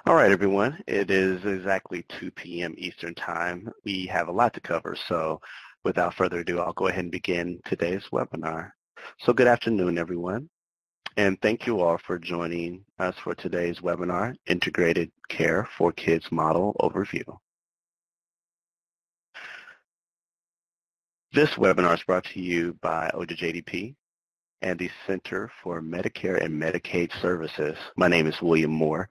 All right, everyone. It is exactly 2 p.m. Eastern Time. We have a lot to cover, so without further ado, I'll go ahead and begin today's webinar. So good afternoon, everyone, and thank you all for joining us for today's webinar, Integrated Care for Kids Model Overview. This webinar is brought to you by OJJDP and the Center for Medicare and Medicaid Services. My name is William Moore,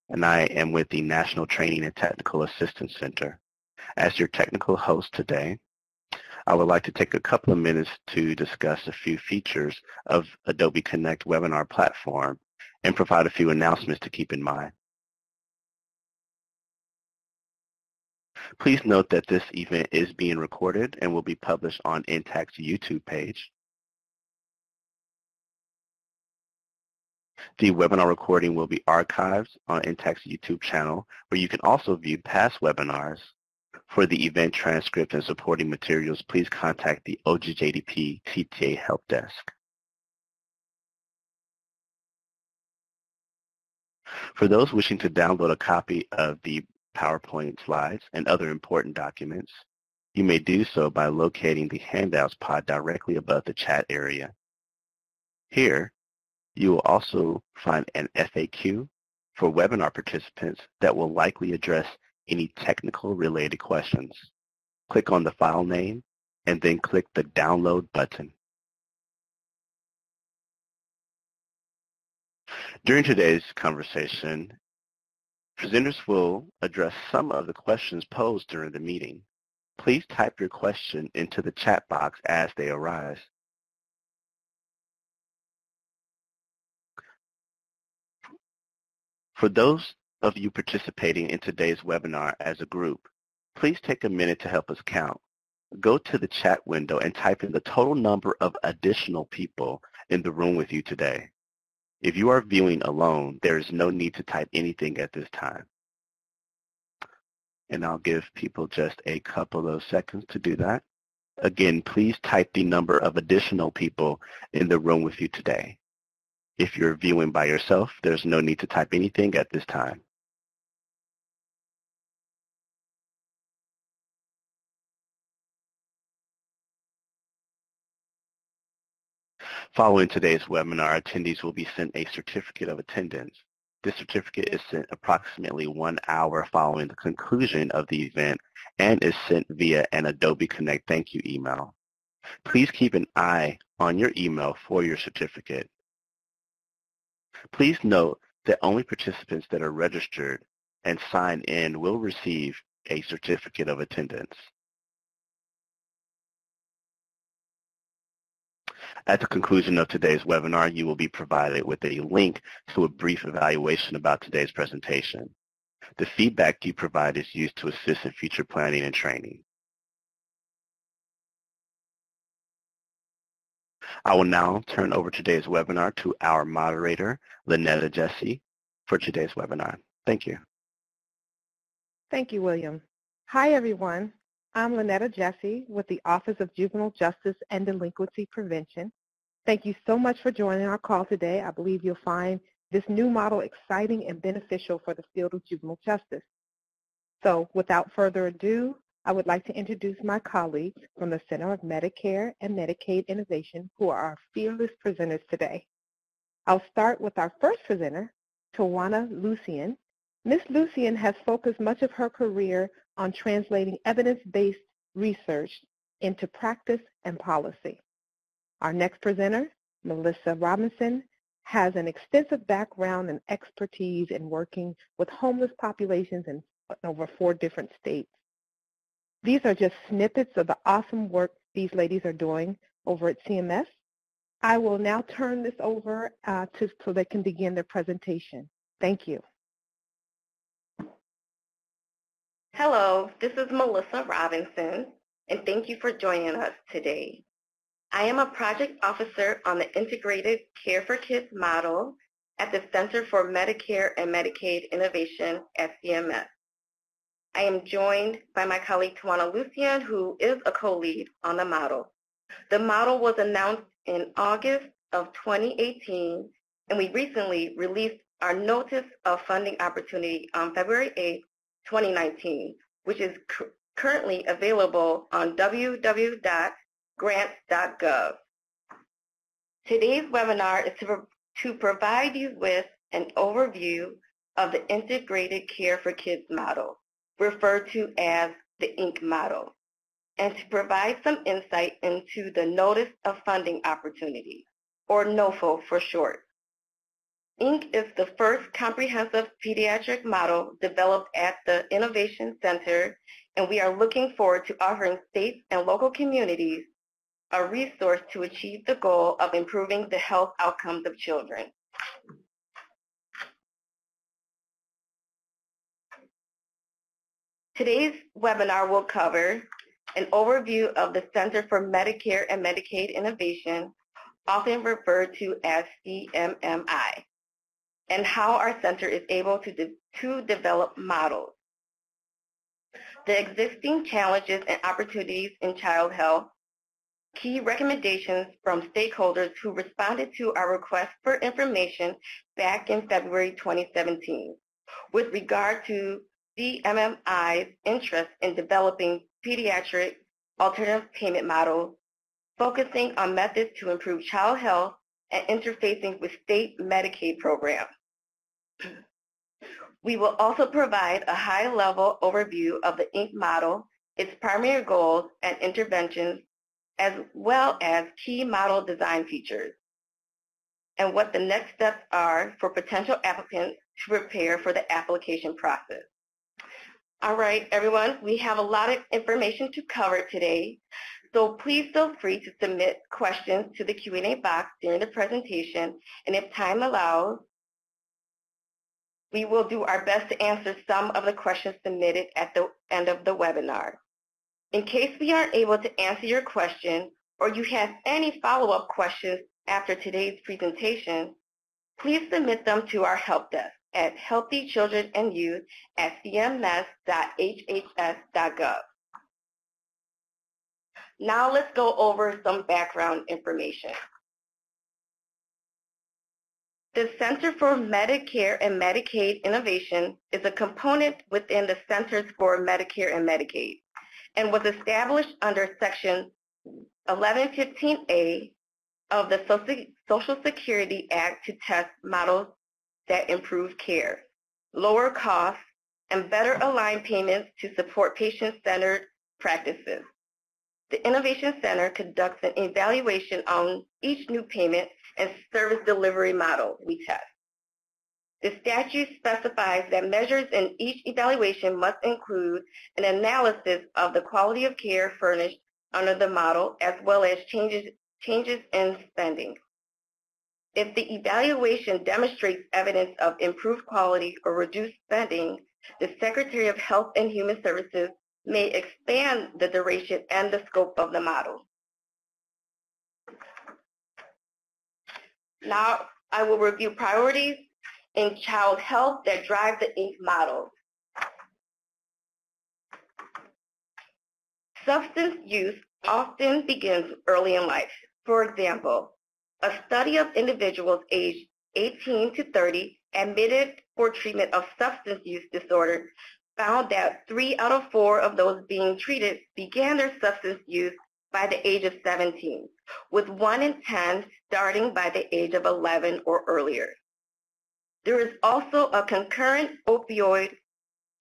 and I am with the National Training and Technical Assistance Center. As your technical host today, I would like to take a couple of minutes to discuss a few features of Adobe Connect webinar platform and provide a few announcements to keep in mind. Please note that this event is being recorded and will be published on InCK's YouTube page. The webinar recording will be archived on InCK's YouTube channel, where you can also view past webinars. For the event transcript and supporting materials, please contact the OJJDP CTA Help Desk. For those wishing to download a copy of the PowerPoint slides and other important documents, you may do so by locating the Handouts pod directly above the chat area. Here, you will also find an FAQ for webinar participants that will likely address any technical related questions. Click on the file name and then click the download button. During today's conversation, presenters will address some of the questions posed during the meeting. Please type your question into the chat box as they arise. For those of you participating in today's webinar as a group, please take a minute to help us count. Go to the chat window and type in the total number of additional people in the room with you today. If you are viewing alone, there is no need to type anything at this time. And I'll give people just a couple of seconds to do that. Again, please type the number of additional people in the room with you today. If you're viewing by yourself, there's no need to type anything at this time. Following today's webinar, attendees will be sent a certificate of attendance. This certificate is sent approximately 1 hour following the conclusion of the event and is sent via an Adobe Connect thank you email. Please keep an eye on your email for your certificate. Please note that only participants that are registered and signed in will receive a certificate of attendance. At the conclusion of today's webinar, you will be provided with a link to a brief evaluation about today's presentation. The feedback you provide is used to assist in future planning and training. I will now turn over today's webinar to our moderator, Lynetta Jesse, for today's webinar. Thank you. Thank you, William. Hi, everyone. I'm Lynetta Jesse with the Office of Juvenile Justice and Delinquency Prevention. Thank you so much for joining our call today. I believe you'll find this new model exciting and beneficial for the field of juvenile justice. So without further ado, I would like to introduce my colleagues from the Center of Medicare and Medicaid Innovation, who are our fearless presenters today. I'll start with our first presenter, Tawana Lucian. Ms. Lucian has focused much of her career on translating evidence-based research into practice and policy. Our next presenter, Melissa Robinson, has an extensive background and expertise in working with homeless populations in over 4 different states. These are just snippets of the awesome work these ladies are doing over at CMS. I will now turn this over so they can begin their presentation. Thank you. Hello, this is Melissa Robinson, and thank you for joining us today. I am a project officer on the Integrated Care for Kids model at the Center for Medicare and Medicaid Innovation at CMS. I am joined by my colleague Tawana Lucian, who is a co-lead on the model. The model was announced in August of 2018, and we recently released our Notice of Funding Opportunity on February 8, 2019, which is currently available on www.grants.gov. Today's webinar is to provide you with an overview of the Integrated Care for Kids model, referred to as the InCK model, and to provide some insight into the Notice of Funding Opportunity, or NOFO for short. InCK is the first comprehensive pediatric model developed at the Innovation Center, and we are looking forward to offering states and local communities a resource to achieve the goal of improving the health outcomes of children. Today's webinar will cover an overview of the Center for Medicare and Medicaid Innovation, often referred to as CMMI, and how our center is able to develop models, the existing challenges and opportunities in child health, key recommendations from stakeholders who responded to our request for information back in February 2017 with regard to CMMI's interest in developing pediatric alternative payment models, focusing on methods to improve child health and interfacing with state Medicaid programs. We will also provide a high-level overview of the InCK model, its primary goals and interventions, as well as key model design features, and what the next steps are for potential applicants to prepare for the application process. All right, everyone, we have a lot of information to cover today, so please feel free to submit questions to the Q&A box during the presentation, and if time allows, we will do our best to answer some of the questions submitted at the end of the webinar. In case we aren't able to answer your question or you have any follow-up questions after today's presentation, please submit them to our help desk at healthychildrenandyouth@cms.hhs.gov. Now let's go over some background information. The Center for Medicare and Medicaid Innovation is a component within the Centers for Medicare and Medicaid, and was established under Section 1115A of the Social Security Act to test models that improve care, lower costs, and better align payments to support patient-centered practices. The Innovation Center conducts an evaluation on each new payment and service delivery model we test. The statute specifies that measures in each evaluation must include an analysis of the quality of care furnished under the model, as well as changes in spending. If the evaluation demonstrates evidence of improved quality or reduced spending, the Secretary of Health and Human Services may expand the duration and the scope of the model. Now I will review priorities in child health that drive the InCK model. Substance use often begins early in life. For example, a study of individuals aged 18 to 30 admitted for treatment of substance use disorder found that 3 out of 4 of those being treated began their substance use by the age of 17, with 1 in 10 starting by the age of 11 or earlier. There is also a concurrent opioid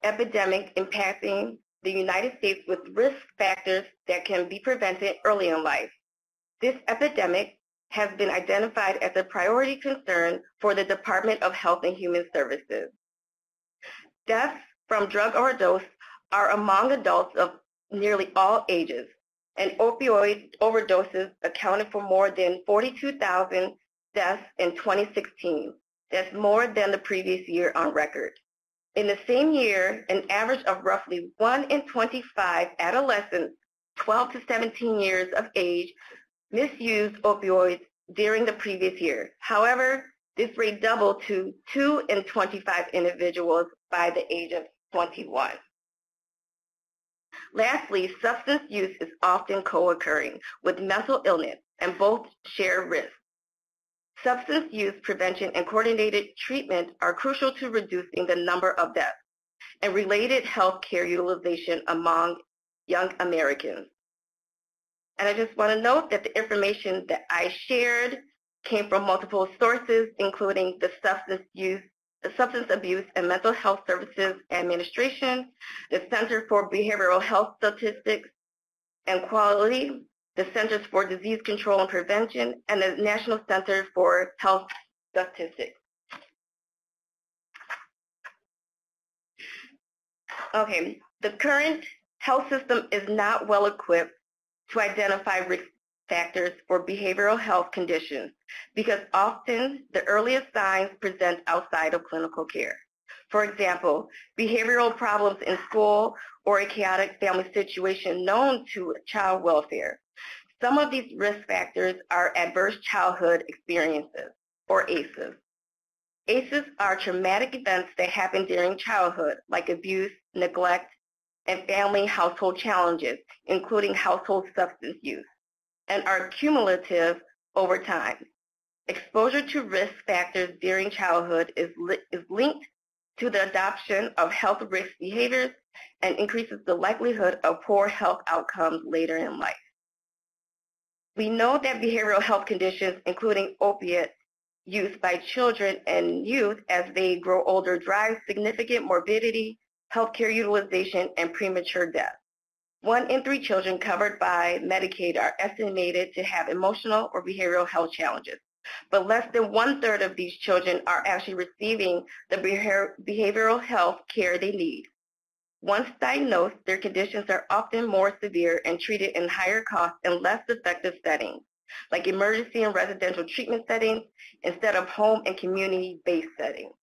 epidemic impacting the United States with risk factors that can be prevented early in life. This epidemic has been identified as a priority concern for the Department of Health and Human Services. Deaths from drug overdose are among adults of nearly all ages, and opioid overdoses accounted for more than 42,000 deaths in 2016. That's more than the previous year on record. In the same year, an average of roughly 1 in 25 adolescents 12 to 17 years of age misused opioids during the previous year. However, this rate doubled to 2 in 25 individuals by the age of 21. Lastly, substance use is often co-occurring with mental illness, and both share risk. Substance use prevention and coordinated treatment are crucial to reducing the number of deaths and related health care utilization among young Americans. And I just want to note that the information that I shared came from multiple sources, including the Substance Abuse and Mental Health Services Administration, the Center for Behavioral Health Statistics and Quality, the Centers for Disease Control and Prevention, and the National Center for Health Statistics. Okay, the current health system is not well equipped to identify risk factors for behavioral health conditions because often the earliest signs present outside of clinical care. For example, behavioral problems in school or a chaotic family situation known to child welfare. Some of these risk factors are adverse childhood experiences, or ACEs. ACEs are traumatic events that happen during childhood, like abuse, neglect, and family household challenges, including household substance use, and are cumulative over time. Exposure to risk factors during childhood is linked to the adoption of health risk behaviors and increases the likelihood of poor health outcomes later in life. We know that behavioral health conditions, including opiate use by children and youth as they grow older, drive significant morbidity, healthcare utilization, and premature death. 1 in 3 children covered by Medicaid are estimated to have emotional or behavioral health challenges, but less than 1/3 of these children are actually receiving the behavioral health care they need. Once diagnosed, their conditions are often more severe and treated in higher cost and less effective settings, like emergency and residential treatment settings instead of home and community-based settings.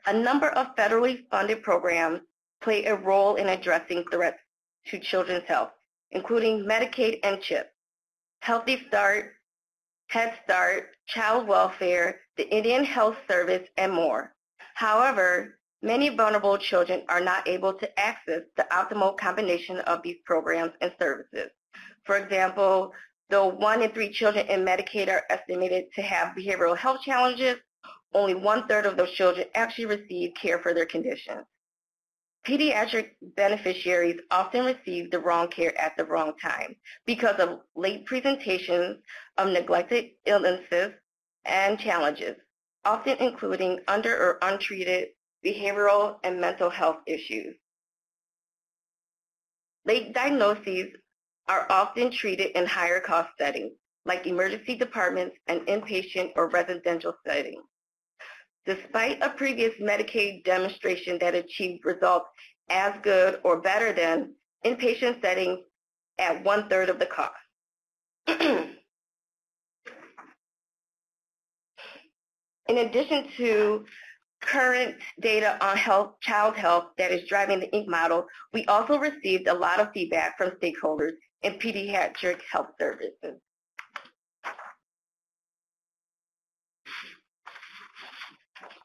A number of federally funded programs play a role in addressing threats to children's health, including Medicaid and CHIP, Healthy Start, Head Start, Child Welfare, the Indian Health Service, and more. However, many vulnerable children are not able to access the optimal combination of these programs and services. For example, though 1 in 3 children in Medicaid are estimated to have behavioral health challenges, only 1/3 of those children actually receive care for their conditions. Pediatric beneficiaries often receive the wrong care at the wrong time because of late presentations of neglected illnesses and challenges, often including under or untreated behavioral and mental health issues. Late diagnoses are often treated in higher cost settings, like emergency departments and inpatient or residential settings. Despite a previous Medicaid demonstration that achieved results as good or better than inpatient settings at 1/3 of the cost. In addition to current data on child health that is driving the InCK model, we also received a lot of feedback from stakeholders in pediatric health services.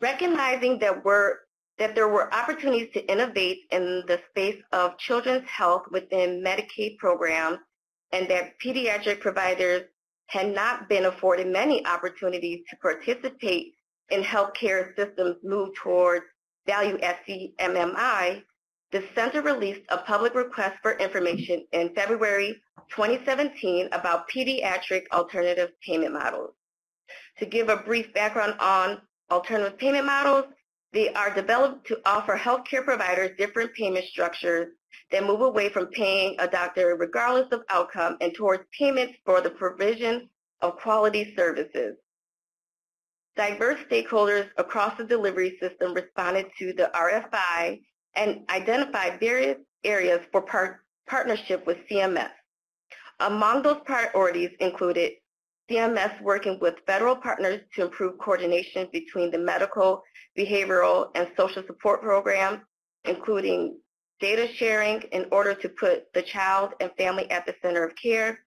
Recognizing that there were opportunities to innovate in the space of children's health within Medicaid programs and that pediatric providers had not been afforded many opportunities to participate in healthcare systems move towards value at CMMI, the Center released a public request for information in February 2017 about pediatric alternative payment models. To give a brief background on alternative payment models, they are developed to offer healthcare providers different payment structures that move away from paying a doctor regardless of outcome and towards payments for the provision of quality services. Diverse stakeholders across the delivery system responded to the RFI and identified various areas for partnership with CMS. Among those priorities included CMS working with federal partners to improve coordination between the medical, behavioral, and social support programs, including data sharing in order to put the child and family at the center of care,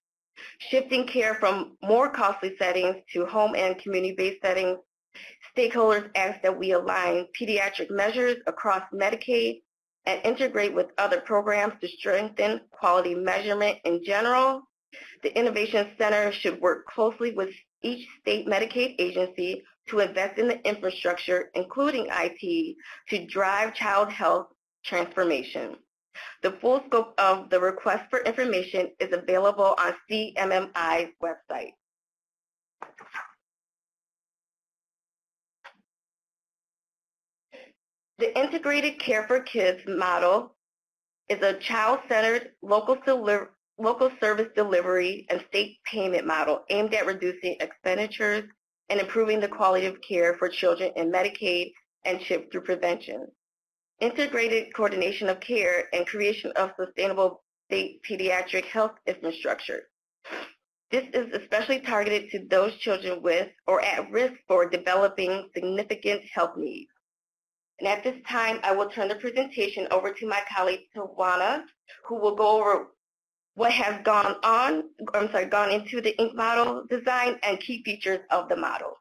shifting care from more costly settings to home and community-based settings. Stakeholders asked that we align pediatric measures across Medicaid and integrate with other programs to strengthen quality measurement in general. The Innovation Center should work closely with each state Medicaid agency to invest in the infrastructure, including IT, to drive child health transformation. The full scope of the request for information is available on CMMI's website. The Integrated Care for Kids model is a child-centered local service delivery and state payment model aimed at reducing expenditures and improving the quality of care for children in Medicaid and CHIP through prevention. Integrated coordination of care and creation of sustainable state pediatric health infrastructure. This is especially targeted to those children with or at risk for developing significant health needs. And at this time, I will turn the presentation over to my colleague, Tawana, who will go over what has gone into the InCK model design and key features of the model.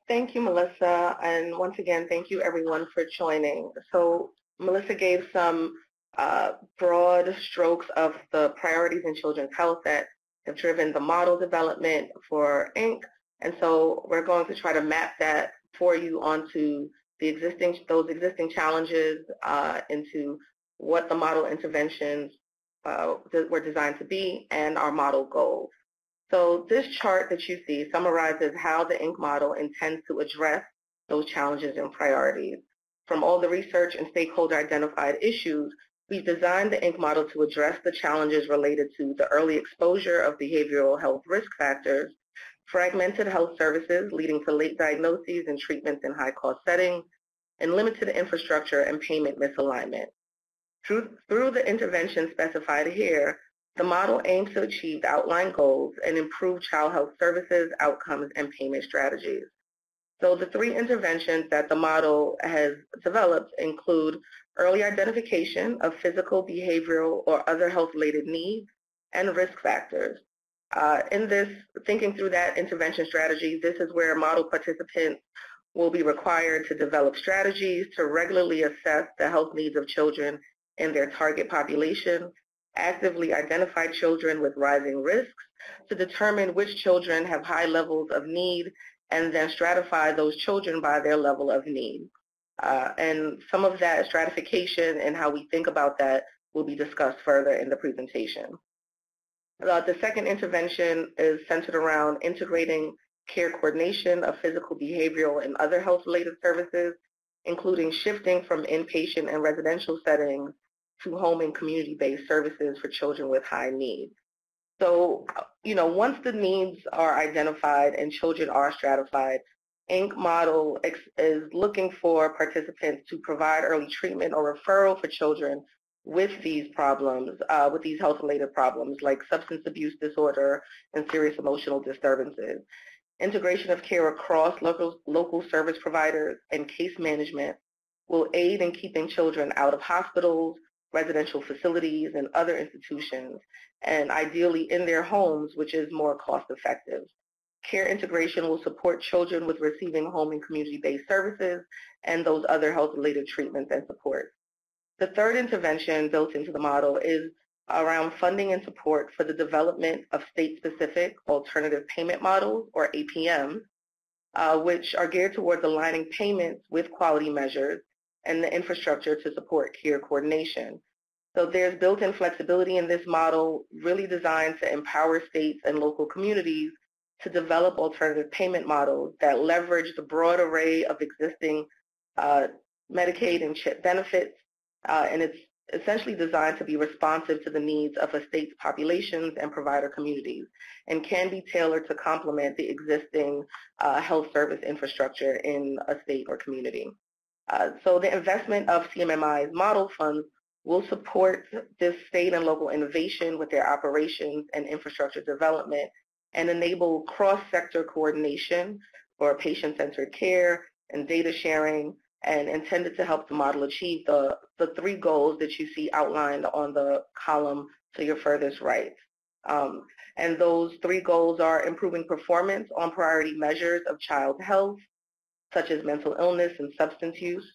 Thank you, Melissa, and once again, thank you everyone for joining. So Melissa gave some broad strokes of the priorities in children's health that have driven the model development for InCK, and so we're going to try to map that for you onto those existing challenges, into what the model interventions were designed to be, and our model goals. So this chart that you see summarizes how the InCK model intends to address those challenges and priorities. From all the research and stakeholder identified issues, we've designed the InCK model to address the challenges related to the early exposure of behavioral health risk factors, fragmented health services leading to late diagnoses and treatments in high-cost settings, and limited infrastructure and payment misalignment. Through the interventions specified here, the model aims to achieve the outlined goals and improve child health services, outcomes, and payment strategies. So the three interventions that the model has developed include early identification of physical, behavioral, or other health-related needs and risk factors. In this, thinking through that intervention strategy, this is where model participants will be required to develop strategies to regularly assess the health needs of children in their target population, actively identify children with rising risks to determine which children have high levels of need, and then stratify those children by their level of need. And some of that stratification and how we think about that will be discussed further in the presentation. The second intervention is centered around integrating care coordination of physical, behavioral, and other health-related services, including shifting from inpatient and residential settings to home and community-based services for children with high needs. So, once the needs are identified and children are stratified, InCK model is looking for participants to provide early treatment or referral for children with these problems, with these health-related problems like substance abuse disorder and serious emotional disturbances. Integration of care across local service providers and case management will aid in keeping children out of hospitals, residential facilities, and other institutions, and ideally in their homes, which is more cost-effective. Care integration will support children with receiving home and community-based services and those other health-related treatments and supports. The third intervention built into the model is around funding and support for the development of state-specific alternative payment models, or APMs, which are geared towards aligning payments with quality measures and the infrastructure to support care coordination. So there's built-in flexibility in this model, really designed to empower states and local communities to develop alternative payment models that leverage the broad array of existing Medicaid and CHIP benefits, and it's essentially designed to be responsive to the needs of a state's populations and provider communities, and can be tailored to complement the existing health service infrastructure in a state or community. So the investment of CMMI's model funds will support this state and local innovation with their operations and infrastructure development, and enable cross-sector coordination for patient-centered care and data sharing, and intended to help the model achieve the three goals that you see outlined on the column to your furthest right. And those three goals are improving performance on priority measures of child health, such as mental illness and substance use,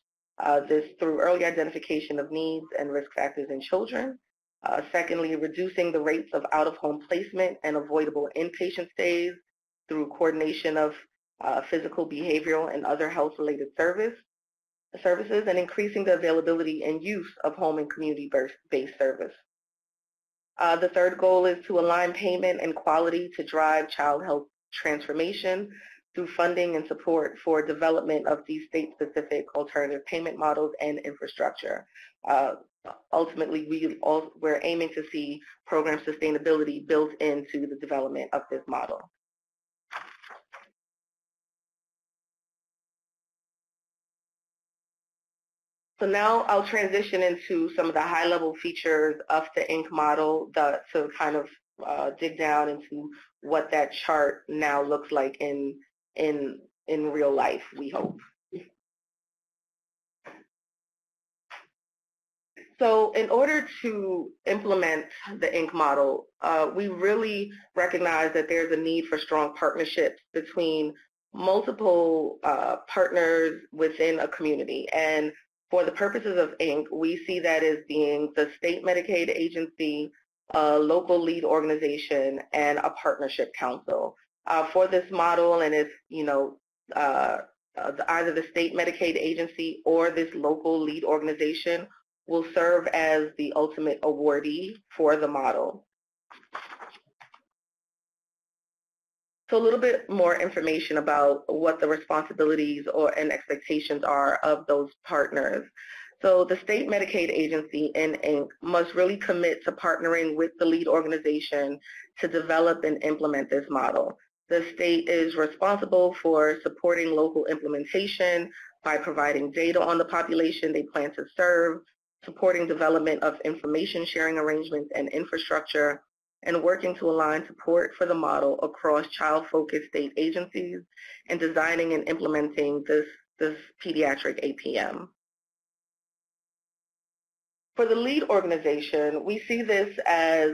This through early identification of needs and risk factors in children. Secondly, reducing the rates of out-of-home placement and avoidable inpatient stays through coordination of physical, behavioral, and other health-related services, and increasing the availability and use of home and community-based service. The third goal is to align payment and quality to drive child health transformation through funding and support for development of these state-specific alternative payment models and infrastructure. Ultimately, we're aiming to see program sustainability built into the development of this model. So now I'll transition into some of the high-level features of the InCK model to kind of dig down into what that chart now looks like in real life, we hope. So in order to implement the InCK model, we really recognize that there's a need for strong partnerships between multiple partners within a community. And for the purposes of InCK, we see that as being the state Medicaid agency, a local lead organization, and a partnership council. For this model, and if either the state Medicaid agency or this local lead organization will serve as the ultimate awardee for the model. So a little bit more information about what the responsibilities and expectations are of those partners. So the state Medicaid agency in InCK must really commit to partnering with the lead organization to develop and implement this model. The state is responsible for supporting local implementation by providing data on the population they plan to serve, supporting development of information sharing arrangements and infrastructure, and working to align support for the model across child-focused state agencies, and designing and implementing this pediatric APM. For the lead organization, we see this as,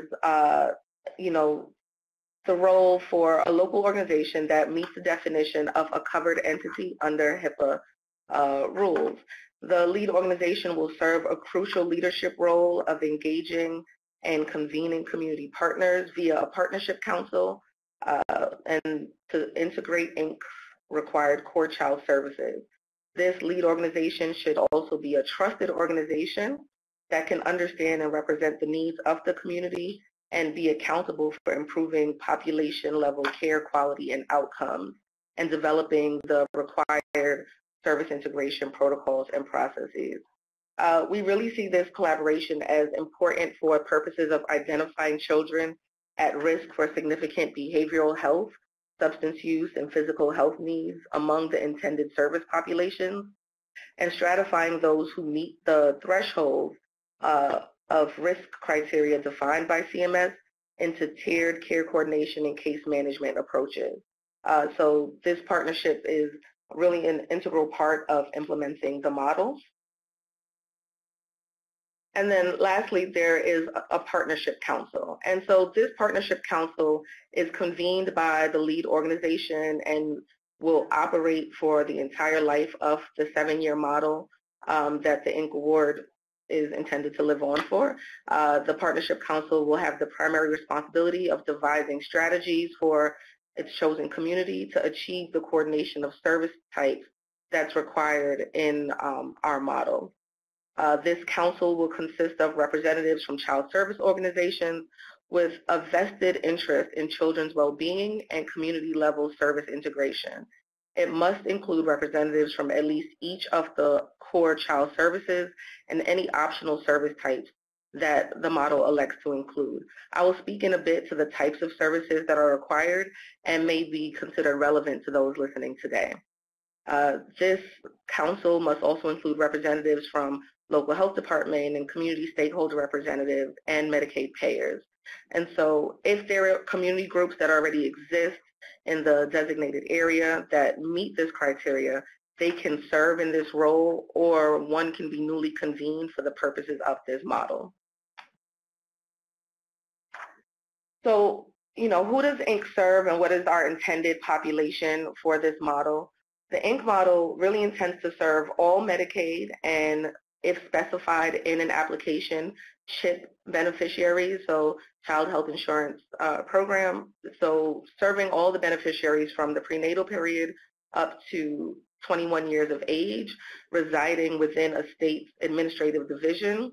the role for a local organization that meets the definition of a covered entity under HIPAA rules. The lead organization will serve a crucial leadership role of engaging and convening community partners via a partnership council and to integrate InCK's required core child services. This lead organization should also be a trusted organization that can understand and represent the needs of the community and be accountable for improving population-level care quality and outcomes and developing the required service integration protocols and processes. We really see this collaboration as important for purposes of identifying children at risk for significant behavioral health, substance use, and physical health needs among the intended service populations, and stratifying those who meet the threshold of risk criteria defined by CMS into tiered care coordination and case management approaches. So this partnership is really an integral part of implementing the model. And then lastly, there is a partnership council. And so this partnership council is convened by the lead organization and will operate for the entire life of the 7-year model that the InCK award is intended to live on for. The Partnership Council will have the primary responsibility of devising strategies for its chosen community to achieve the coordination of service types that's required in our model. This council will consist of representatives from child service organizations with a vested interest in children's well-being and community-level service integration. It must include representatives from at least each of the core child services and any optional service types that the model elects to include. I will speak in a bit to the types of services that are required and may be considered relevant to those listening today. This council must also include representatives from local health department and community stakeholder representatives and Medicaid payers. And so if there are community groups that already exist in the designated area that meet this criteria, they can serve in this role, or one can be newly convened for the purposes of this model. So, who does InCK serve and what is our intended population for this model? The InCK model really intends to serve all Medicaid and, if specified in an application, CHIP beneficiaries, so Child Health Insurance Program, so serving all the beneficiaries from the prenatal period up to 21 years of age, residing within a state's administrative division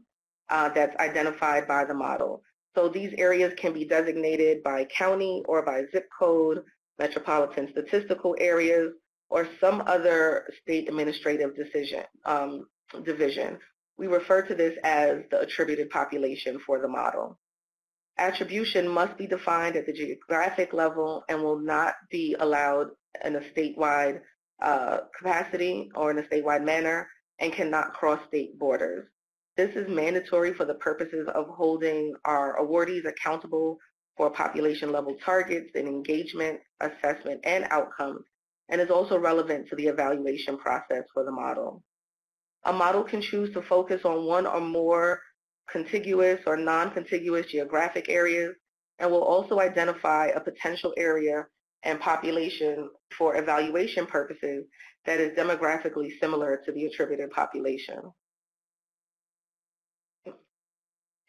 that's identified by the model. So these areas can be designated by county or by zip code, metropolitan statistical areas, or some other state administrative division. We refer to this as the attributed population for the model. Attribution must be defined at the geographic level and will not be allowed in a statewide capacity or in a statewide manner and cannot cross state borders. This is mandatory for the purposes of holding our awardees accountable for population level targets in engagement, assessment, and outcomes, and is also relevant to the evaluation process for the model. A model can choose to focus on one or more contiguous or non-contiguous geographic areas and will also identify a potential area and population for evaluation purposes that is demographically similar to the attributed population.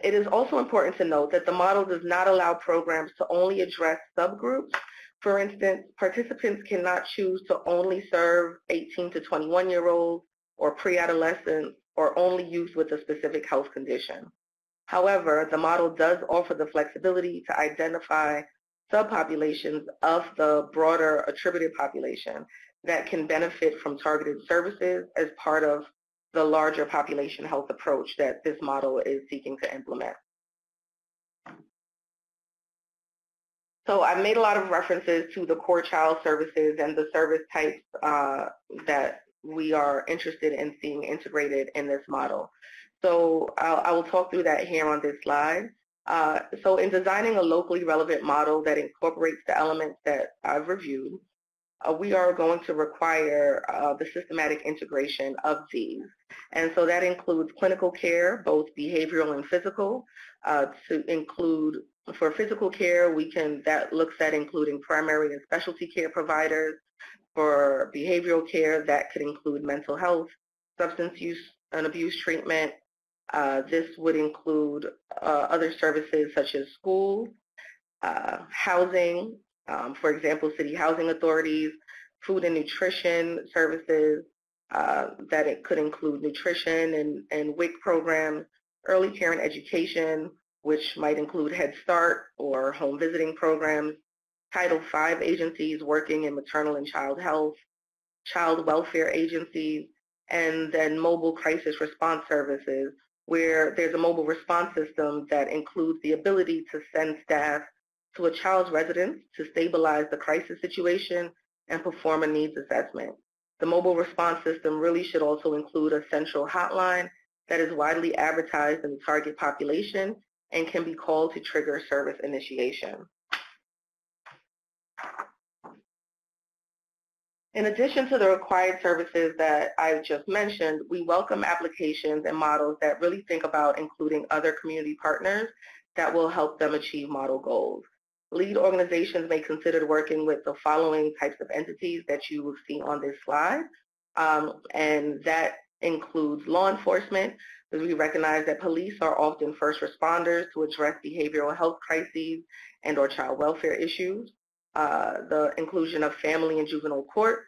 It is also important to note that the model does not allow programs to only address subgroups. For instance, participants cannot choose to only serve 18 to 21-year-olds or pre-adolescents or only youth with a specific health condition. However, the model does offer the flexibility to identify subpopulations of the broader attributed population that can benefit from targeted services as part of the larger population health approach that this model is seeking to implement. So I've made a lot of references to the core child services and the service types that we are interested in seeing integrated in this model. So I will talk through that here on this slide. So in designing a locally relevant model that incorporates the elements that I've reviewed, we are going to require the systematic integration of these. And so that includes clinical care, both behavioral and physical. To include, for physical care, that looks at including primary and specialty care providers. For behavioral care, that could include mental health, substance use and abuse treatment. This would include other services such as school, housing, for example, city housing authorities, food and nutrition services, that it could include nutrition and WIC programs, early care and education, which might include Head Start or home visiting programs, Title V agencies working in maternal and child health, child welfare agencies, and then mobile crisis response services, where there's a mobile response system that includes the ability to send staff to a child's residence to stabilize the crisis situation and perform a needs assessment. The mobile response system really should also include a central hotline that is widely advertised in the target population and can be called to trigger service initiation. In addition to the required services that I've just mentioned, we welcome applications and models that really think about including other community partners that will help them achieve model goals. Lead organizations may consider working with the following types of entities that you will see on this slide, and that includes law enforcement, because we recognize that police are often first responders to address behavioral health crises and or child welfare issues. The inclusion of family and juvenile courts.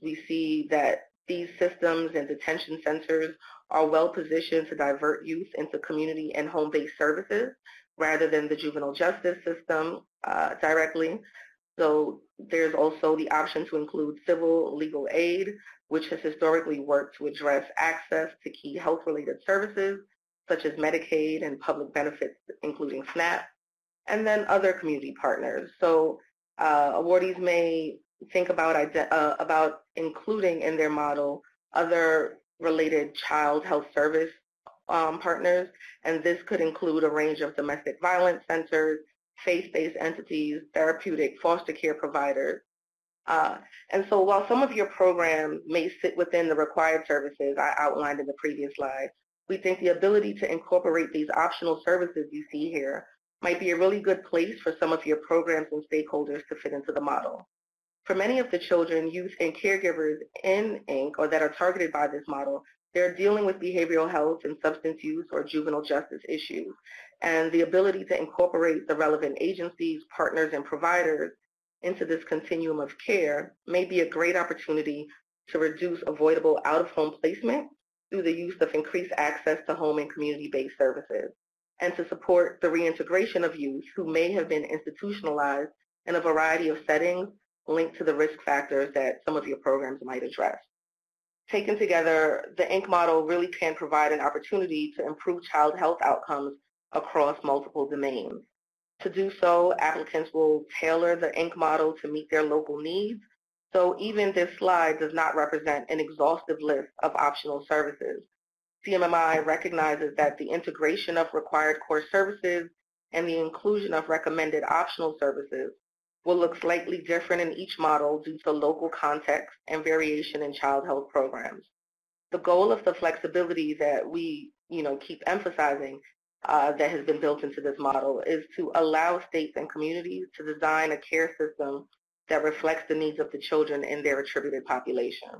We see that these systems and detention centers are well positioned to divert youth into community and home-based services rather than the juvenile justice system directly. So there's also the option to include civil legal aid, which has historically worked to address access to key health-related services, such as Medicaid and public benefits, including SNAP, and then other community partners. So awardees may think about including in their model other related child health service partners, and this could include a range of domestic violence centers, faith-based entities, therapeutic foster care providers. And so while some of your programs may sit within the required services I outlined in the previous slide, we think the ability to incorporate these optional services you see here might be a really good place for some of your programs and stakeholders to fit into the model. For many of the children, youth, and caregivers in InCK, or that are targeted by this model, they're dealing with behavioral health and substance use or juvenile justice issues. And the ability to incorporate the relevant agencies, partners, and providers into this continuum of care may be a great opportunity to reduce avoidable out-of-home placement through the use of increased access to home and community-based services, and to support the reintegration of youth who may have been institutionalized in a variety of settings linked to the risk factors that some of your programs might address. Taken together, the InCK model really can provide an opportunity to improve child health outcomes across multiple domains. To do so, applicants will tailor the InCK model to meet their local needs. So even this slide does not represent an exhaustive list of optional services. CMMI recognizes that the integration of required core services and the inclusion of recommended optional services will look slightly different in each model due to local context and variation in child health programs. The goal of the flexibility that we keep emphasizing that has been built into this model is to allow states and communities to design a care system that reflects the needs of the children in their attributed population.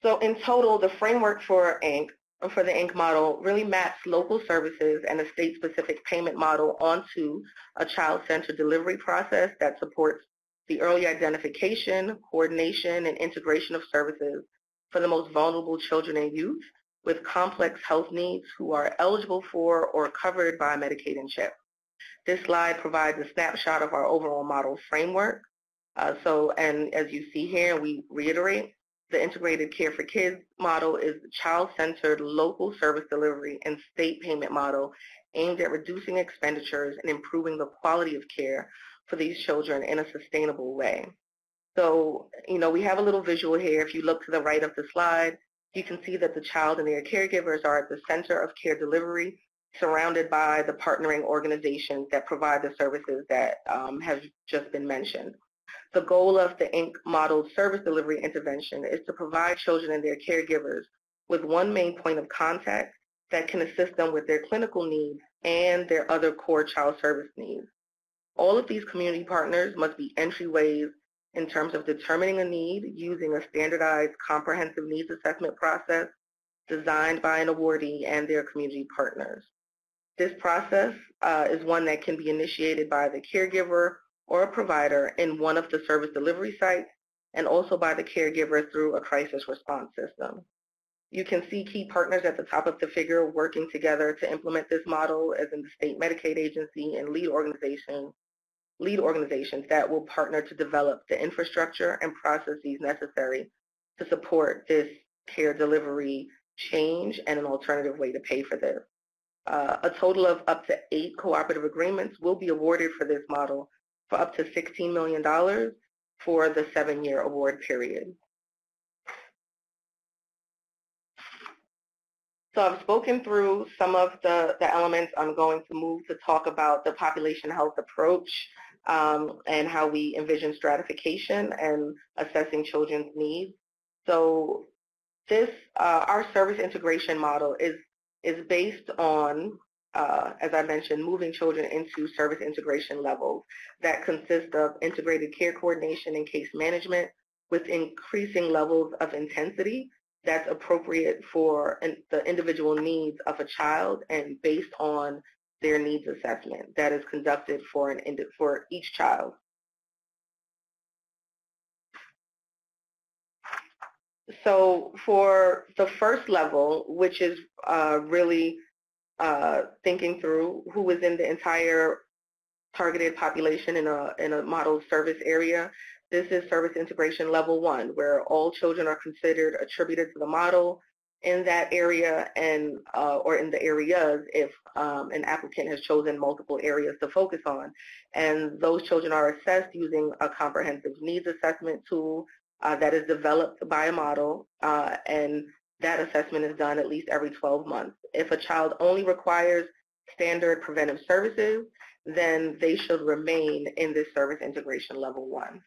So in total, the framework for the InCK model really maps local services and a state-specific payment model onto a child-centered delivery process that supports the early identification, coordination, and integration of services for the most vulnerable children and youth with complex health needs who are eligible for or covered by Medicaid and CHIP. This slide provides a snapshot of our overall model framework. And as you see here, we reiterate, the Integrated Care for Kids model is the child-centered local service delivery and state payment model aimed at reducing expenditures and improving the quality of care for these children in a sustainable way. So, we have a little visual here. If you look to the right of the slide, you can see that the child and their caregivers are at the center of care delivery, surrounded by the partnering organizations that provide the services that have just been mentioned. The goal of the InCK modeled service delivery intervention is to provide children and their caregivers with one main point of contact that can assist them with their clinical needs and their other core child service needs. All of these community partners must be entryways in terms of determining a need using a standardized comprehensive needs assessment process designed by an awardee and their community partners. This process is one that can be initiated by the caregiver or a provider in one of the service delivery sites, and also by the caregiver through a crisis response system. You can see key partners at the top of the figure working together to implement this model, as in the state Medicaid agency and lead organizations that will partner to develop the infrastructure and processes necessary to support this care delivery change and an alternative way to pay for this. A total of up to 8 cooperative agreements will be awarded for this model for up to $16 million for the 7-year award period. So I've spoken through some of the elements. I'm going to move to talk about the population health approach and how we envision stratification and assessing children's needs. So this, our service integration model is based on, as I mentioned, moving children into service integration levels that consist of integrated care coordination and case management with increasing levels of intensity that's appropriate for the individual needs of a child and based on their needs assessment that is conducted for each child. So for the first level, which is really thinking through who is in the entire targeted population in a model service area, this is service integration level 1, where all children are considered attributed to the model in that area and or in the areas if an applicant has chosen multiple areas to focus on. And those children are assessed using a comprehensive needs assessment tool that is developed by a model, and that assessment is done at least every 12 months. If a child only requires standard preventive services, then they should remain in this service integration level 1.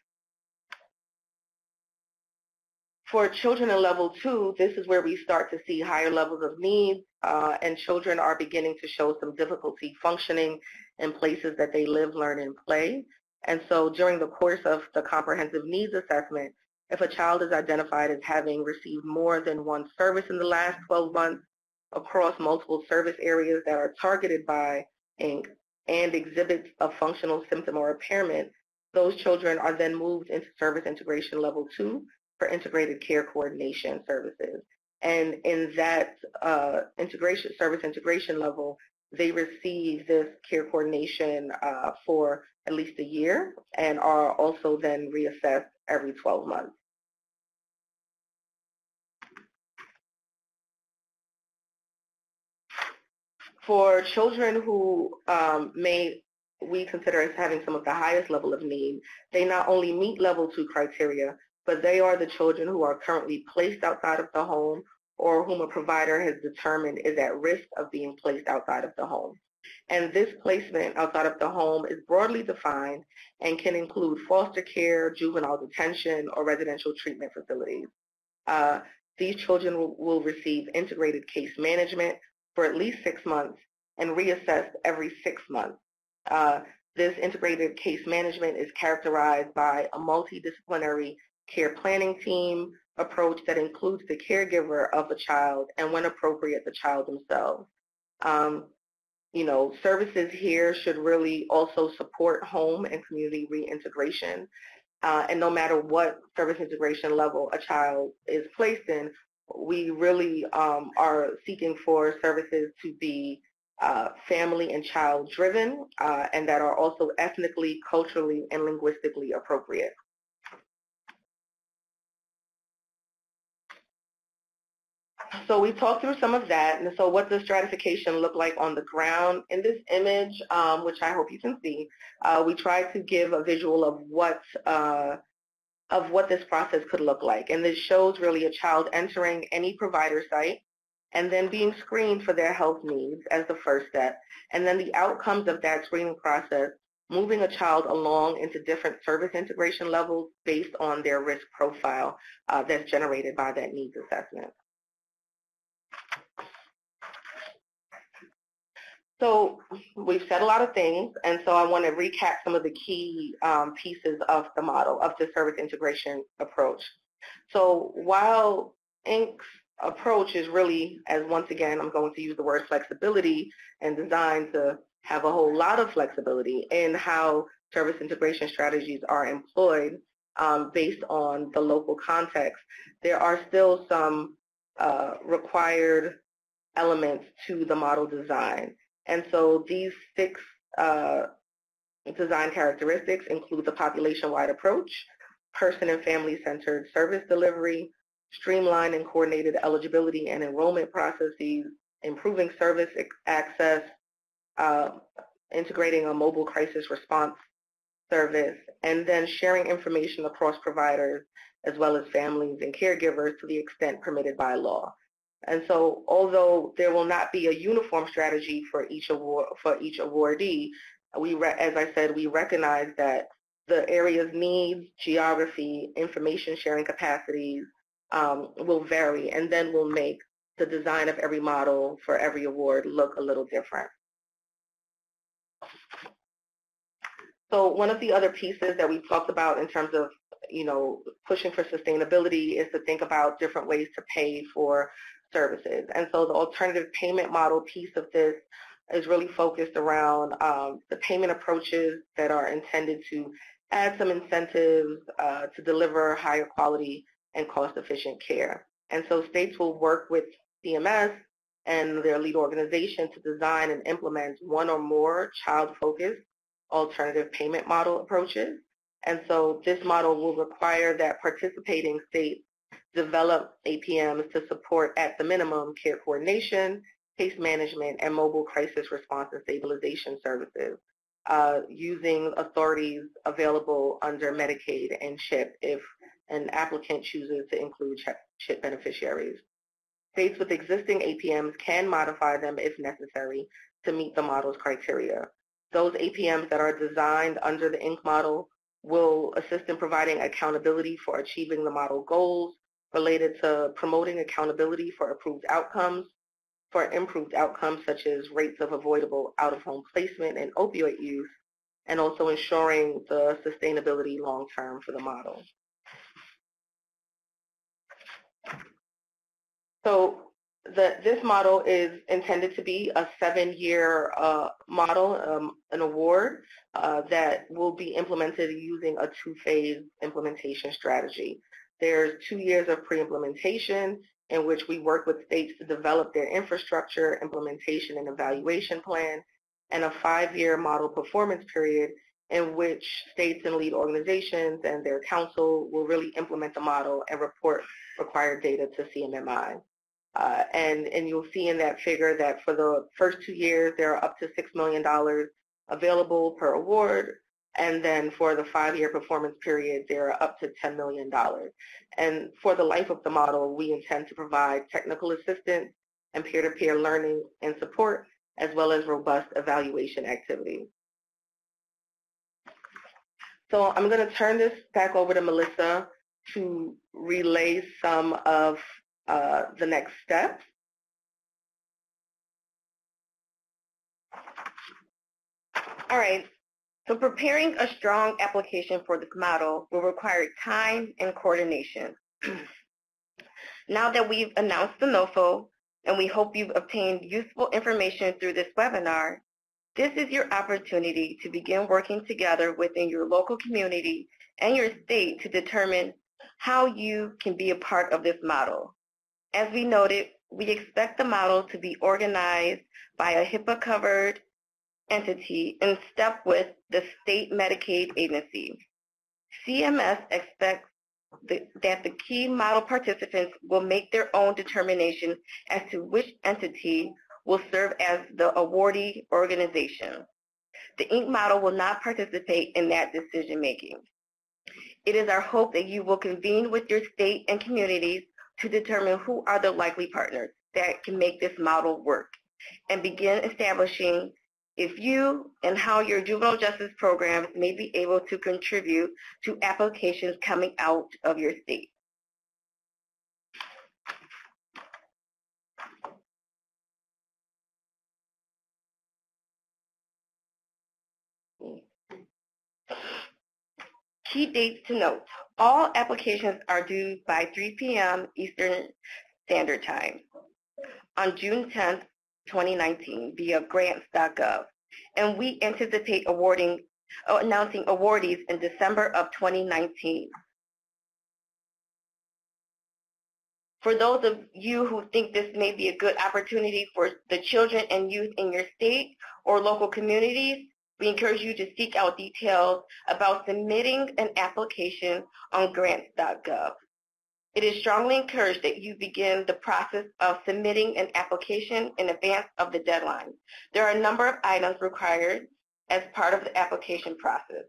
For children in level 2, this is where we start to see higher levels of needs, and children are beginning to show some difficulty functioning in places that they live, learn, and play. And so during the course of the comprehensive needs assessment, if a child is identified as having received more than one service in the last 12 months across multiple service areas that are targeted by InCK and exhibits a functional symptom or impairment, those children are then moved into service integration level 2 for integrated care coordination services. And in that service integration level, they receive this care coordination for at least a year and are also then reassessed every 12 months. For children who we consider as having some of the highest level of need, they not only meet level 2 criteria, but they are the children who are currently placed outside of the home or whom a provider has determined is at risk of being placed outside of the home. And this placement outside of the home is broadly defined and can include foster care, juvenile detention, or residential treatment facilities. These children will receive integrated case management for at least 6 months and reassessed every 6 months. This integrated case management is characterized by a multidisciplinary care planning team approach that includes the caregiver of a child and, when appropriate, the child themselves. Services here should really also support home and community reintegration. And no matter what service integration level a child is placed in, we really are seeking for services to be family and child driven and that are also ethnically, culturally, and linguistically appropriate. So we talked through some of that, and so what does stratification look like on the ground? In this image, which I hope you can see, we tried to give a visual of what this process could look like. And this shows really a child entering any provider site and then being screened for their health needs as the first step. And then the outcomes of that screening process, moving a child along into different service integration levels based on their risk profile that's generated by that needs assessment. So we've said a lot of things, and so I want to recap some of the key pieces of the model, of the service integration approach. So while InCK's approach is really, as once again, I'm going to use the word flexibility, and designed to have a whole lot of flexibility in how service integration strategies are employed based on the local context, there are still some required elements to the model design. And so these 6 design characteristics include the population-wide approach, person and family-centered service delivery, streamlined and coordinated eligibility and enrollment processes, improving service access, integrating a mobile crisis response service, and then sharing information across providers as well as families and caregivers to the extent permitted by law. And so although there will not be a uniform strategy for each awardee, as I said, we recognize that the area's needs, geography, information sharing capacities will vary, and then will make the design of every model for every award look a little different. So one of the other pieces that we've talked about in terms of pushing for sustainability is to think about different ways to pay for services. And so the alternative payment model piece of this is really focused around the payment approaches that are intended to add some incentives to deliver higher quality and cost-efficient care. And so states will work with CMS and their lead organization to design and implement one or more child-focused alternative payment model approaches. And so this model will require that participating states develop APMs to support, at the minimum, care coordination, case management, and mobile crisis response and stabilization services using authorities available under Medicaid and CHIP if an applicant chooses to include CHIP beneficiaries. States with existing APMs can modify them if necessary to meet the model's criteria. Those APMs that are designed under the InCK model will assist in providing accountability for achieving the model goals, related to promoting accountability for improved outcomes such as rates of avoidable out-of-home placement and opioid use, and also ensuring the sustainability long-term for the model. So this model is intended to be a 7-year model, an award that will be implemented using a 2-phase implementation strategy. There's 2 years of pre-implementation in which we work with states to develop their infrastructure, implementation, and evaluation plan, and a 5-year model performance period in which states and lead organizations and their council will really implement the model and report required data to CMMI. And you'll see in that figure that for the first 2 years, there are up to $6 million available per award. And then for the 5-year performance period, there are up to $10 million. And for the life of the model, we intend to provide technical assistance and peer-to-peer learning and support, as well as robust evaluation activities. So I'm going to turn this back over to Melissa to relay some of the next steps. All right. So preparing a strong application for this model will require time and coordination. Now that we've announced the NOFO, and we hope you've obtained useful information through this webinar, this is your opportunity to begin working together within your local community and your state to determine how you can be a part of this model. As we noted, we expect the model to be organized by a HIPAA-covered entity in step with the state Medicaid agency. CMS expects that the key model participants will make their own determination as to which entity will serve as the awardee organization. The InCK model will not participate in that decision-making. It is our hope that you will convene with your state and communities to determine who are the likely partners that can make this model work, and begin establishing if you and how your juvenile justice programs may be able to contribute to applications coming out of your state. Key dates to note. All applications are due by 3 p.m. Eastern Standard Time on June 10th, 2019 via grants.gov. And we anticipate announcing awardees in December of 2019. For those of you who think this may be a good opportunity for the children and youth in your state or local communities, we encourage you to seek out details about submitting an application on grants.gov. It is strongly encouraged that you begin the process of submitting an application in advance of the deadline. There are a number of items required as part of the application process.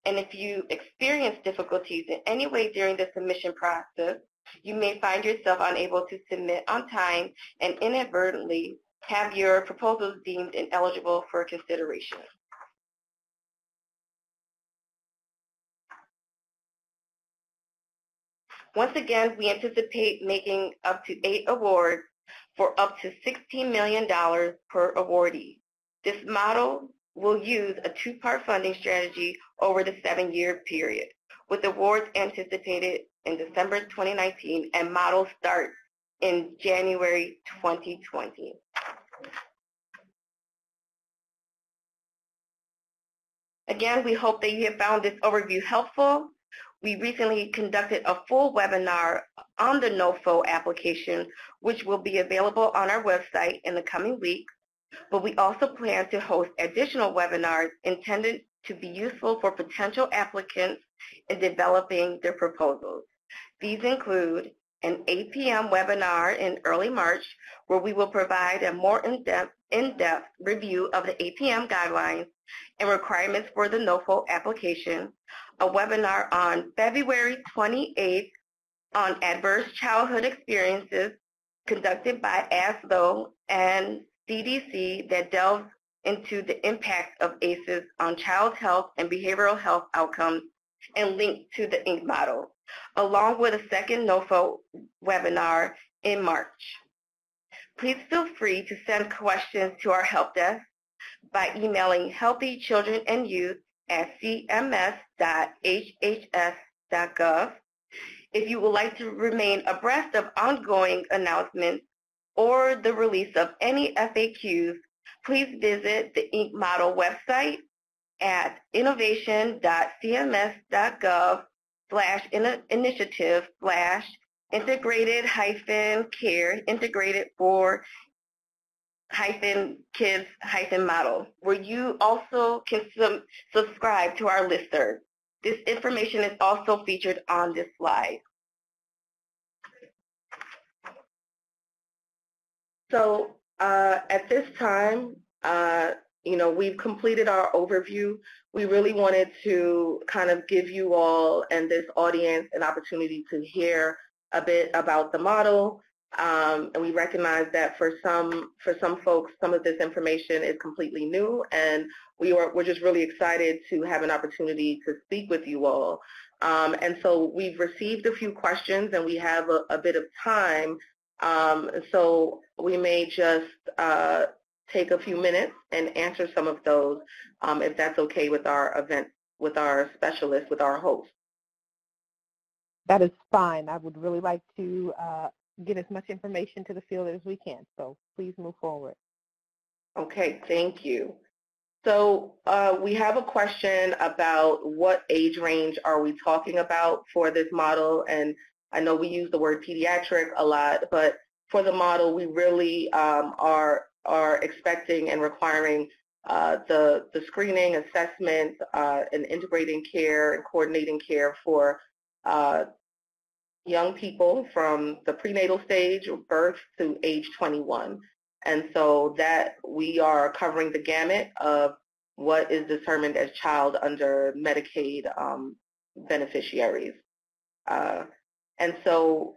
And if you experience difficulties in any way during the submission process, you may find yourself unable to submit on time and inadvertently have your proposals deemed ineligible for consideration. Once again, we anticipate making up to 8 awards for up to $16 million per awardee. This model will use a 2-part funding strategy over the 7-year period, with awards anticipated in December 2019 and model start in January 2020. Again, we hope that you have found this overview helpful. We recently conducted a full webinar on the NOFO application, which will be available on our website in the coming weeks, but we also plan to host additional webinars intended to be useful for potential applicants in developing their proposals. These include an 8 p.m. webinar in early March, where we will provide a more in-depth review of the APM guidelines and requirements for the NOFO application, a webinar on February 28th on adverse childhood experiences conducted by ASLO and CDC that delves into the impact of ACEs on child health and behavioral health outcomes and linked to the InCK model. along with a second NOFA webinar in March. Please feel free to send questions to our help desk by emailing healthychildrenandyouth@cms.hhs.gov. If you would like to remain abreast of ongoing announcements or the release of any FAQs, please visit the InCK model website at innovation.cms.gov/initiative/integrated-care integrated for kids model, where you also can subscribe to our listserv. This information is also featured on this slide. So at this time, we've completed our overview. We really wanted to kind of give you all and this audience an opportunity to hear a bit about the model. And we recognize that for some folks, some of this information is completely new, and we're just really excited to have an opportunity to speak with you all. And so we've received a few questions, and we have a bit of time. So we may just take a few minutes and answer some of those, if that's okay with our event, with our specialist, with our host. That is fine. I would really like to get as much information to the field as we can, so please move forward. Okay, thank you. So we have a question about what age range are we talking about for this model, and I know we use the word pediatric a lot, but for the model we really are expecting and requiring the screening, assessment, and integrating care and coordinating care for young people from the prenatal stage of birth to age 21. And so that we are covering the gamut of what is determined as child under Medicaid beneficiaries. And so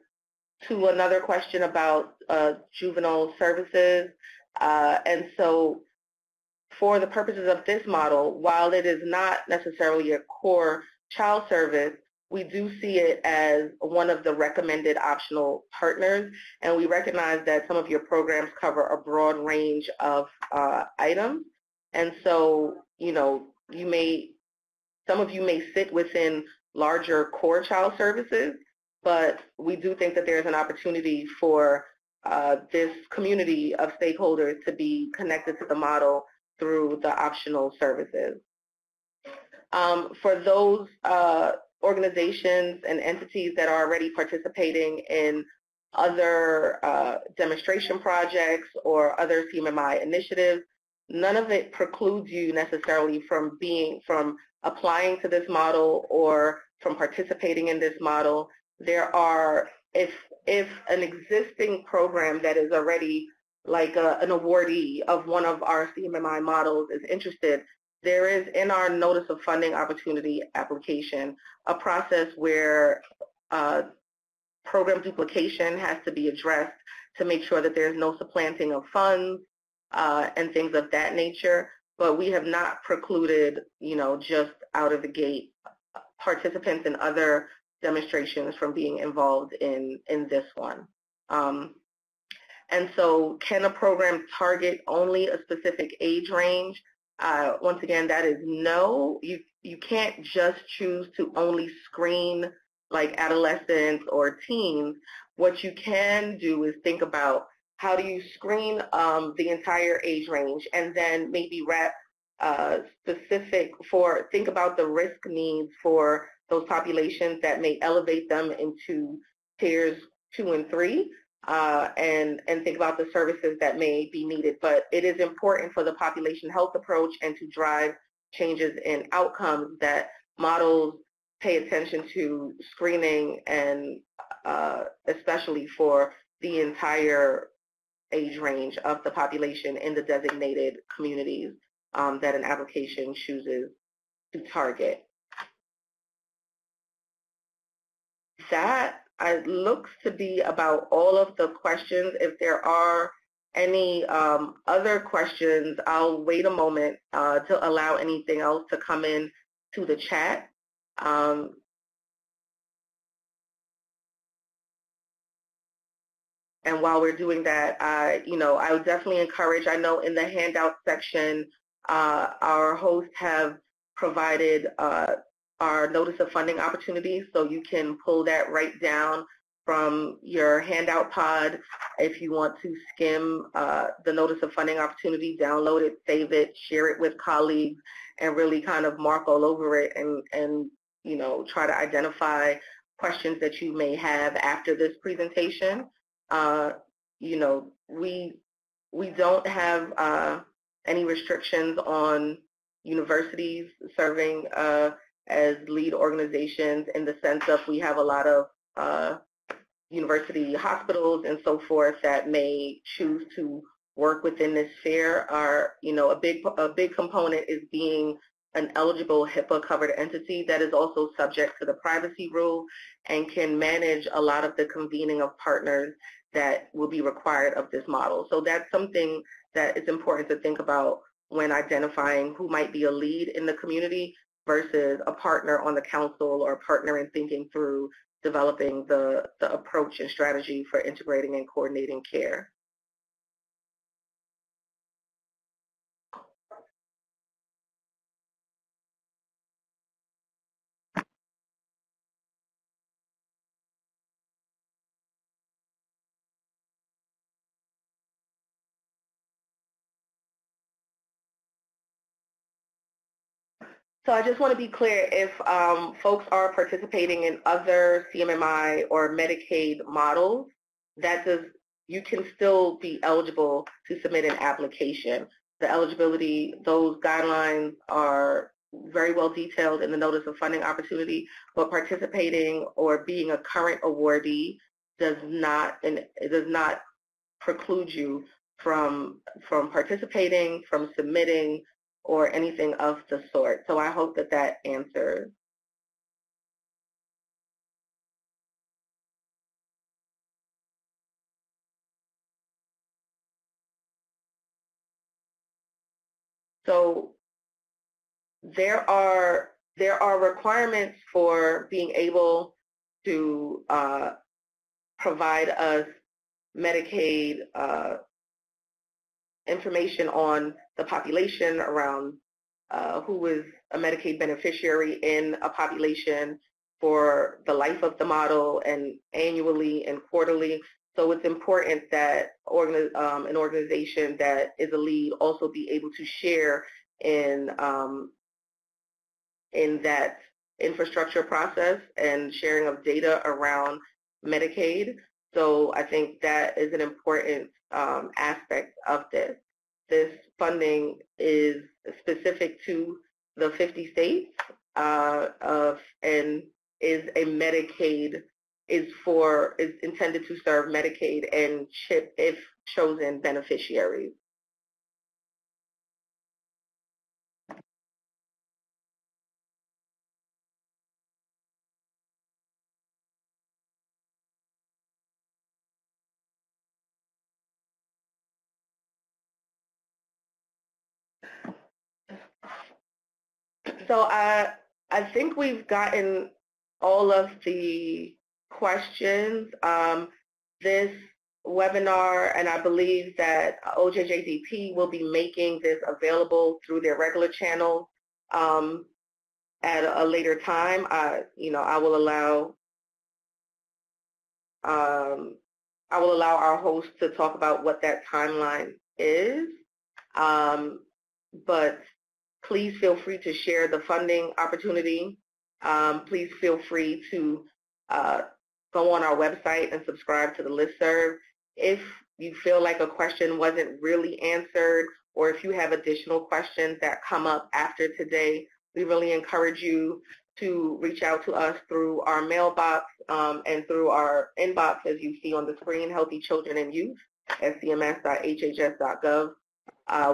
to another question about juvenile services, and so for the purposes of this model, while it is not necessarily a core child service, we do see it as one of the recommended optional partners, and we recognize that some of your programs cover a broad range of items. And so, some of you may sit within larger core child services, but we do think that there's an opportunity for this community of stakeholders to be connected to the model through the optional services. For those organizations and entities that are already participating in other demonstration projects or other CMMI initiatives, none of it precludes you necessarily from applying to this model or from participating in this model. There are, if an existing program that is already like an awardee of one of our CMMI models is interested, there is in our Notice of Funding Opportunity application a process where program duplication has to be addressed to make sure that there's no supplanting of funds and things of that nature. But we have not precluded, just out of the gate participants in other demonstrations from being involved in this one. And so can a program target only a specific age range? Once again, that is no. You can't just choose to only screen like adolescents or teens. What you can do is think about how do you screen the entire age range, and then maybe wrap think about the risk needs for those populations that may elevate them into tiers 2 and 3. And think about the services that may be needed. But it is important for the population health approach and to drive changes in outcomes that models pay attention to screening, and especially for the entire age range of the population in the designated communities that an application chooses to target. That looks to be about all of the questions. If there are any other questions, I'll wait a moment to allow anything else to come in to the chat. And while we're doing that, I would definitely encourage, I know in the handout section, our hosts have provided our notice of funding opportunities, so you can pull that right down from your handout pod. If you want to skim the notice of funding opportunity, download it, save it, share it with colleagues, and really kind of mark all over it and try to identify questions that you may have after this presentation. We don't have any restrictions on universities serving as lead organizations, in the sense of we have a lot of university hospitals and so forth that may choose to work within this sphere. A big component is being an eligible HIPAA-covered entity that is also subject to the privacy rule and can manage a lot of the convening of partners that will be required of this model. So that's something that is important to think about when identifying who might be a lead in the community versus a partner on the council or a partner in thinking through developing the approach and strategy for integrating and coordinating care. So I just want to be clear, if folks are participating in other CMMI or Medicaid models, you can still be eligible to submit an application. The eligibility, those guidelines are very well detailed in the notice of funding opportunity, but participating or being a current awardee does not preclude you from participating, from submitting, or anything of the sort. So I hope that answers. So there are requirements for being able to provide us Medicaid information on the population, around who is a Medicaid beneficiary in a population for the life of the model, and annually and quarterly. So it's important that an organization that is a lead also be able to share in that infrastructure process and sharing of data around Medicaid. So I think that is an important aspect of this. This funding is specific to the 50 states and is intended to serve Medicaid and CHIP if chosen beneficiaries. So I think we've gotten all of the questions. This webinar, and I believe that OJJDP will be making this available through their regular channels at a later time. I will allow our host to talk about what that timeline is, but please feel free to share the funding opportunity. Please feel free to go on our website and subscribe to the listserv. If you feel like a question wasn't really answered, or if you have additional questions that come up after today, we really encourage you to reach out to us through our mailbox and through our inbox, as you see on the screen, Healthy Children and Youth at cms.hhs.gov.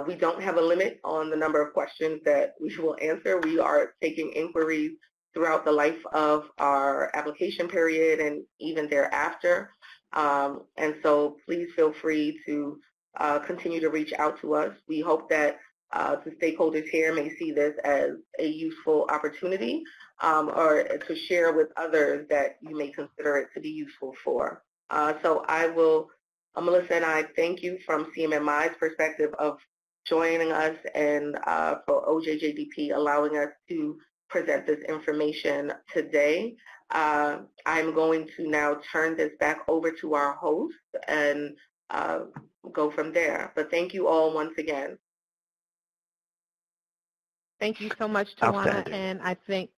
We don't have a limit on the number of questions that we will answer. We are taking inquiries throughout the life of our application period and even thereafter. And so please feel free to continue to reach out to us. We hope that the stakeholders here may see this as a useful opportunity or to share with others that you may consider it to be useful for. So I will Melissa and I thank you from CMMI's perspective of joining us and for OJJDP allowing us to present this information today. I'm going to now turn this back over to our host and go from there. But thank you all once again. Thank you so much, Tawana. And I think,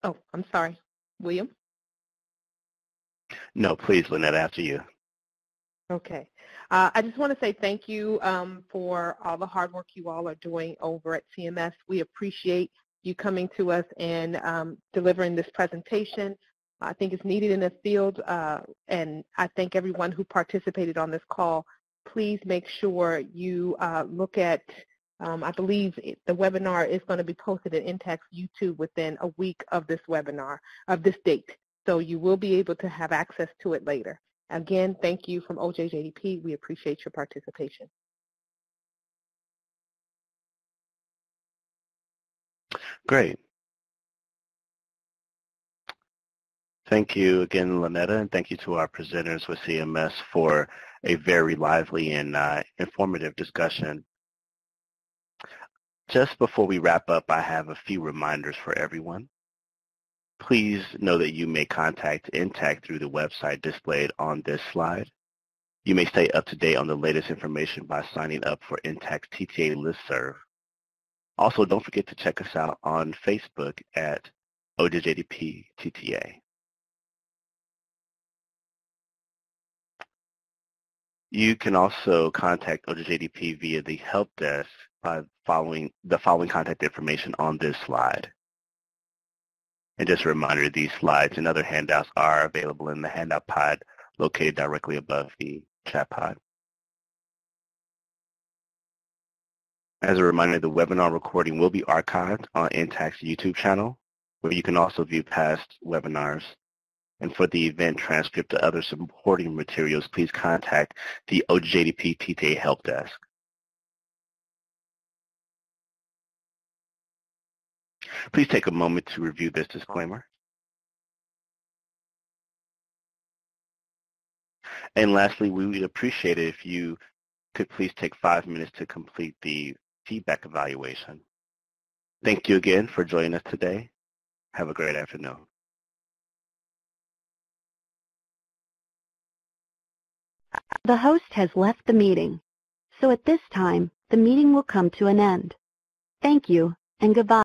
oh, I'm sorry, William? No, please, Lynette, after you. Okay. I just want to say thank you for all the hard work you all are doing over at CMS. We appreciate you coming to us and delivering this presentation. I think it's needed in the field, and I thank everyone who participated on this call. Please make sure you look at, I believe the webinar is going to be posted at InCK's YouTube within a week of this webinar, of this date. So you will be able to have access to it later. Again, thank you from OJJDP. We appreciate your participation. Great. Thank you again, Lynetta, and thank you to our presenters with CMS for a very lively and informative discussion. Just before we wrap up, I have a few reminders for everyone. Please know that you may contact InCK through the website displayed on this slide. You may stay up to date on the latest information by signing up for InCK's TTA listserv. Also, don't forget to check us out on Facebook at OJJDP TTA. You can also contact OJJDP via the help desk by following the following contact information on this slide. And just a reminder, these slides and other handouts are available in the handout pod located directly above the chat pod. As a reminder, the webinar recording will be archived on InCK's YouTube channel, where you can also view past webinars. And for the event transcript or other supporting materials, please contact the OJJDP TTA help desk. Please take a moment to review this disclaimer. And lastly, we would appreciate it if you could please take 5 minutes to complete the feedback evaluation. Thank you again for joining us today. Have a great afternoon. The host has left the meeting, so at this time, the meeting will come to an end. Thank you and goodbye.